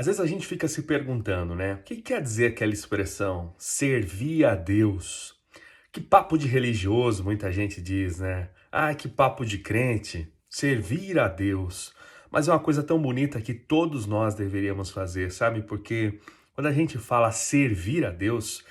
Às vezes a gente fica se perguntando, né? O que quer dizer aquela expressão servir a Deus? Que papo de religioso, muita gente diz, né? Ah, que papo de crente, servir a Deus. Mas é uma coisa tão bonita que todos nós deveríamos fazer, sabe? Porque quando a gente fala servir a Deus,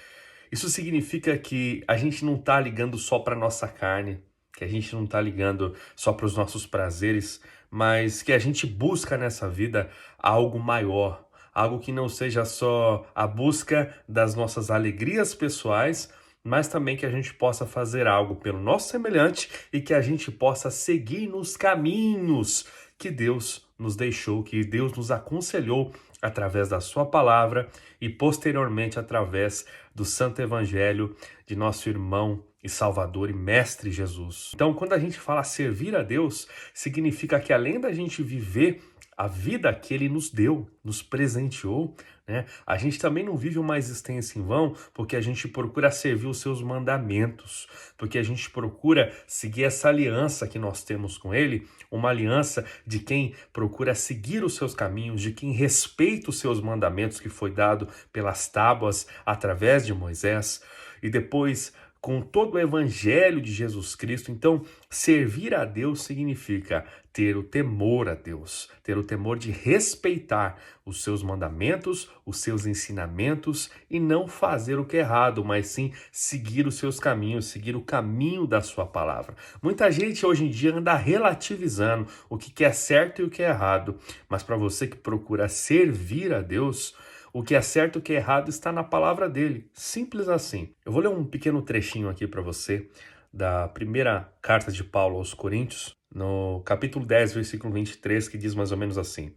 isso significa que a gente não está ligando só para nossa carne, que a gente não está ligando só para os nossos prazeres, mas que a gente busca nessa vida algo maior, algo que não seja só a busca das nossas alegrias pessoais, mas também que a gente possa fazer algo pelo nosso semelhante e que a gente possa seguir nos caminhos que Deus nos deixou, que Deus nos aconselhou através da sua palavra e posteriormente através do Santo Evangelho de nosso irmão e Salvador e Mestre Jesus. Então, quando a gente fala servir a Deus, significa que além da gente viver a vida que Ele nos deu, nos presenteou, né? A gente também não vive uma existência em vão porque a gente procura servir os seus mandamentos, porque a gente procura seguir essa aliança que nós temos com Ele, uma aliança de quem procura seguir os seus caminhos, de quem respeita os seus mandamentos que foi dado pelas tábuas através de Moisés, e depois com todo o evangelho de Jesus Cristo. Então, servir a Deus significa ter o temor a Deus, ter o temor de respeitar os seus mandamentos, os seus ensinamentos e não fazer o que é errado, mas sim seguir os seus caminhos, seguir o caminho da sua palavra. Muita gente hoje em dia anda relativizando o que é certo e o que é errado, mas para você que procura servir a Deus, o que é certo e o que é errado está na palavra dele. Simples assim. Eu vou ler um pequeno trechinho aqui para você da primeira carta de Paulo aos Coríntios, no capítulo 10, versículo 23, que diz mais ou menos assim: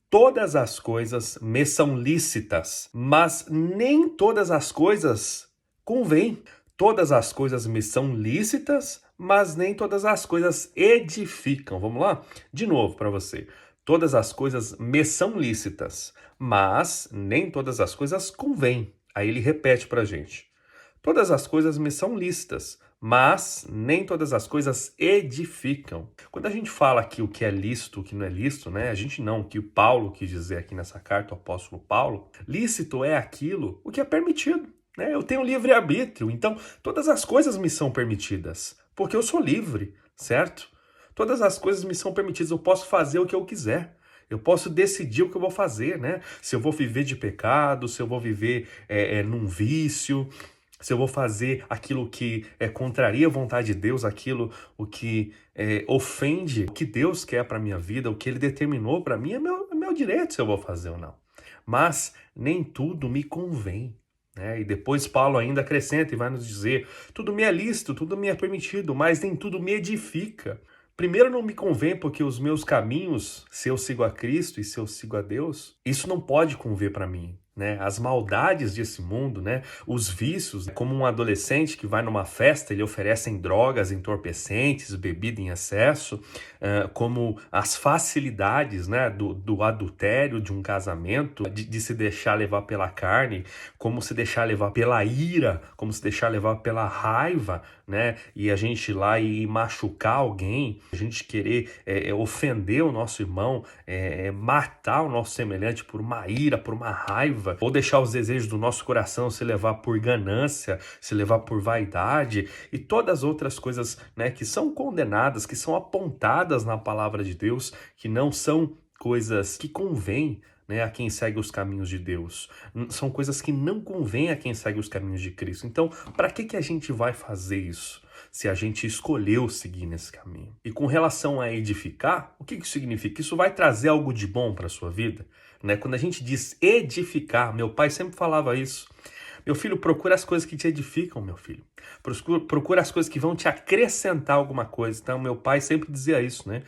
todas as coisas me são lícitas, mas nem todas as coisas convêm. Todas as coisas me são lícitas, mas nem todas as coisas edificam. Vamos lá? De novo para você. Todas as coisas me são lícitas, mas nem todas as coisas convêm. Aí ele repete para a gente. Todas as coisas me são lícitas, mas nem todas as coisas edificam. Quando a gente fala aqui o que é lícito, o que não é lícito, né? A gente não, o que o Paulo quis dizer aqui nessa carta, o apóstolo Paulo, lícito é aquilo, o que é permitido, né? Eu tenho livre-arbítrio, então todas as coisas me são permitidas, porque eu sou livre, certo? Todas as coisas me são permitidas, eu posso fazer o que eu quiser. Eu posso decidir o que eu vou fazer, né? Se eu vou viver de pecado, se eu vou viver num vício, se eu vou fazer aquilo que contraria a vontade de Deus, aquilo o que ofende o que Deus quer para minha vida, o que Ele determinou para mim, é meu direito se eu vou fazer ou não. Mas nem tudo me convém. E depois Paulo ainda acrescenta e vai nos dizer: tudo me é lícito, tudo me é permitido, mas nem tudo me edifica. Primeiro, não me convém porque os meus caminhos, se eu sigo a Cristo e se eu sigo a Deus, isso não pode conver para mim. Né? As maldades desse mundo, né? Os vícios, como um adolescente que vai numa festa, ele oferecem drogas entorpecentes, bebida em excesso, como as facilidades, né? do adultério de um casamento, de se deixar levar pela carne, como se deixar levar pela ira, como se deixar levar pela raiva, né? E a gente ir lá e machucar alguém, a gente querer ofender o nosso irmão, matar o nosso semelhante por uma ira, por uma raiva, ou deixar os desejos do nosso coração se levar por ganância, se levar por vaidade e todas as outras coisas, né, que são condenadas, que são apontadas na palavra de Deus, que não são coisas que convêm, né, a quem segue os caminhos de Deus. São coisas que não convêm a quem segue os caminhos de Cristo. Então, para que a gente vai fazer isso se a gente escolheu seguir nesse caminho? E com relação a edificar, o que isso significa? Isso vai trazer algo de bom para a sua vida? Né? Quando a gente diz edificar, meu pai sempre falava isso. Meu filho, procura as coisas que te edificam, meu filho. Procura as coisas que vão te acrescentar alguma coisa. Então, meu pai sempre dizia isso, né?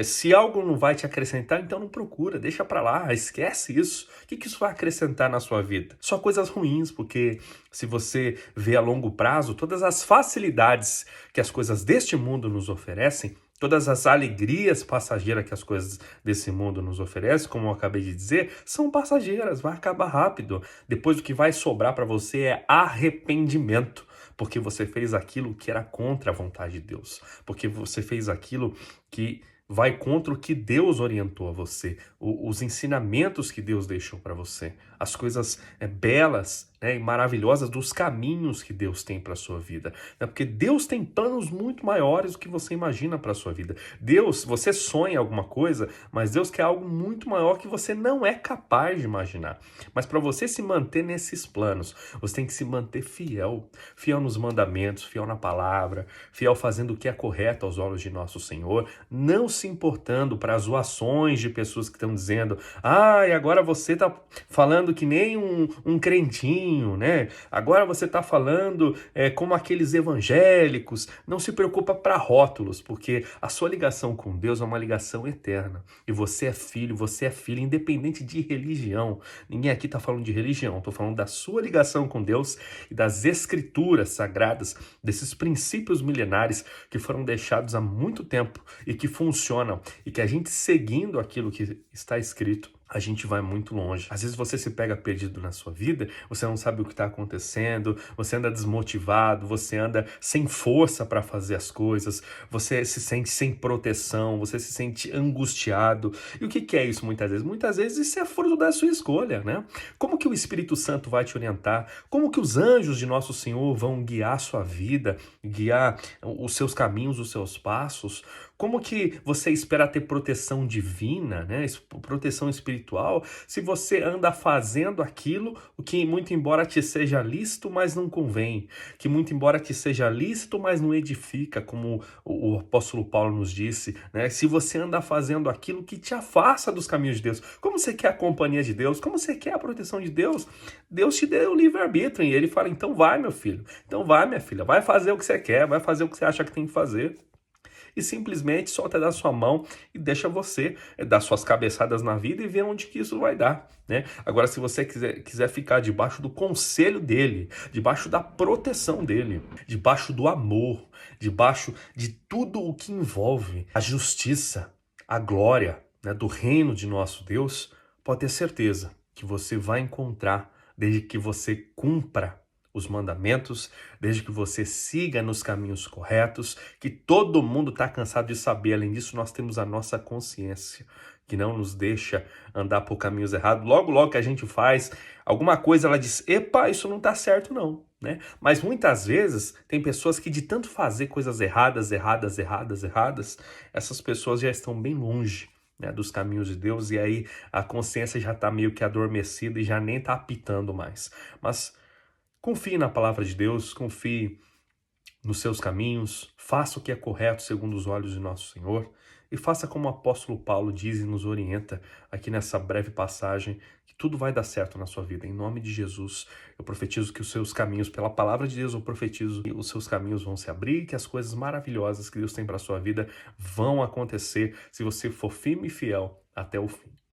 Se algo não vai te acrescentar, então não procura, deixa pra lá, esquece isso. O que isso vai acrescentar na sua vida? Só coisas ruins, porque se você vê a longo prazo, todas as facilidades que as coisas deste mundo nos oferecem, todas as alegrias passageiras que as coisas desse mundo nos oferecem, como eu acabei de dizer, são passageiras, vai acabar rápido. Depois o que vai sobrar para você é arrependimento, porque você fez aquilo que era contra a vontade de Deus, porque você fez aquilo que vai contra o que Deus orientou a você, os ensinamentos que Deus deixou para você, as coisas belas, né, e maravilhosas dos caminhos que Deus tem para a sua vida. Né? Porque Deus tem planos muito maiores do que você imagina para a sua vida. Deus, você sonha alguma coisa, mas Deus quer algo muito maior que você não é capaz de imaginar. Mas para você se manter nesses planos, você tem que se manter fiel. Fiel nos mandamentos, fiel na palavra, fiel fazendo o que é correto aos olhos de nosso Senhor, não se importando para as zoações de pessoas que estão dizendo: ah, e agora você está falando que nem um crentinho, né? Agora você está falando como aqueles evangélicos. Não se preocupa para rótulos, porque a sua ligação com Deus é uma ligação eterna. E você é filha, independente de religião. Ninguém aqui está falando de religião, estou falando da sua ligação com Deus e das escrituras sagradas, desses princípios milenares que foram deixados há muito tempo e que funcionam, e que a gente seguindo aquilo que está escrito, a gente vai muito longe. Às vezes você se pega perdido na sua vida, você não sabe o que está acontecendo, você anda desmotivado, você anda sem força para fazer as coisas, você se sente sem proteção, você se sente angustiado. E o que é isso muitas vezes? Muitas vezes isso é fruto da sua escolha, né? Como que o Espírito Santo vai te orientar? Como que os anjos de nosso Senhor vão guiar a sua vida, guiar os seus caminhos, os seus passos? Como que você espera ter proteção divina, né? Proteção espiritual, se você anda fazendo aquilo o que muito embora te seja lícito, mas não convém, que muito embora te seja lícito, mas não edifica, como o apóstolo Paulo nos disse, né? Se você anda fazendo aquilo que te afasta dos caminhos de Deus, como você quer a companhia de Deus? Como você quer a proteção de Deus? Deus te deu o livre-arbítrio e ele fala: então vai, meu filho, então vai, minha filha, vai fazer o que você quer, vai fazer o que você acha que tem que fazer. E simplesmente solta da sua mão e deixa você dar suas cabeçadas na vida e ver onde que isso vai dar, né? Agora, se você quiser ficar debaixo do conselho dele, debaixo da proteção dele, debaixo do amor, debaixo de tudo o que envolve a justiça, a glória, né, do reino de nosso Deus, pode ter certeza que você vai encontrar, desde que você cumpra os mandamentos, desde que você siga nos caminhos corretos, que todo mundo está cansado de saber. Além disso, nós temos a nossa consciência, que não nos deixa andar por caminhos errados. Logo, logo que a gente faz alguma coisa, ela diz: epa, isso não está certo não, né? Mas muitas vezes tem pessoas que de tanto fazer coisas erradas, essas pessoas já estão bem longe, né, dos caminhos de Deus, e aí a consciência já está meio que adormecida e já nem está apitando mais. Mas confie na palavra de Deus, confie nos seus caminhos, faça o que é correto segundo os olhos de nosso Senhor e faça como o apóstolo Paulo diz e nos orienta aqui nessa breve passagem, que tudo vai dar certo na sua vida. Em nome de Jesus, eu profetizo que os seus caminhos, pela palavra de Deus, eu profetizo que os seus caminhos vão se abrir, que as coisas maravilhosas que Deus tem para a sua vida vão acontecer se você for firme e fiel até o fim.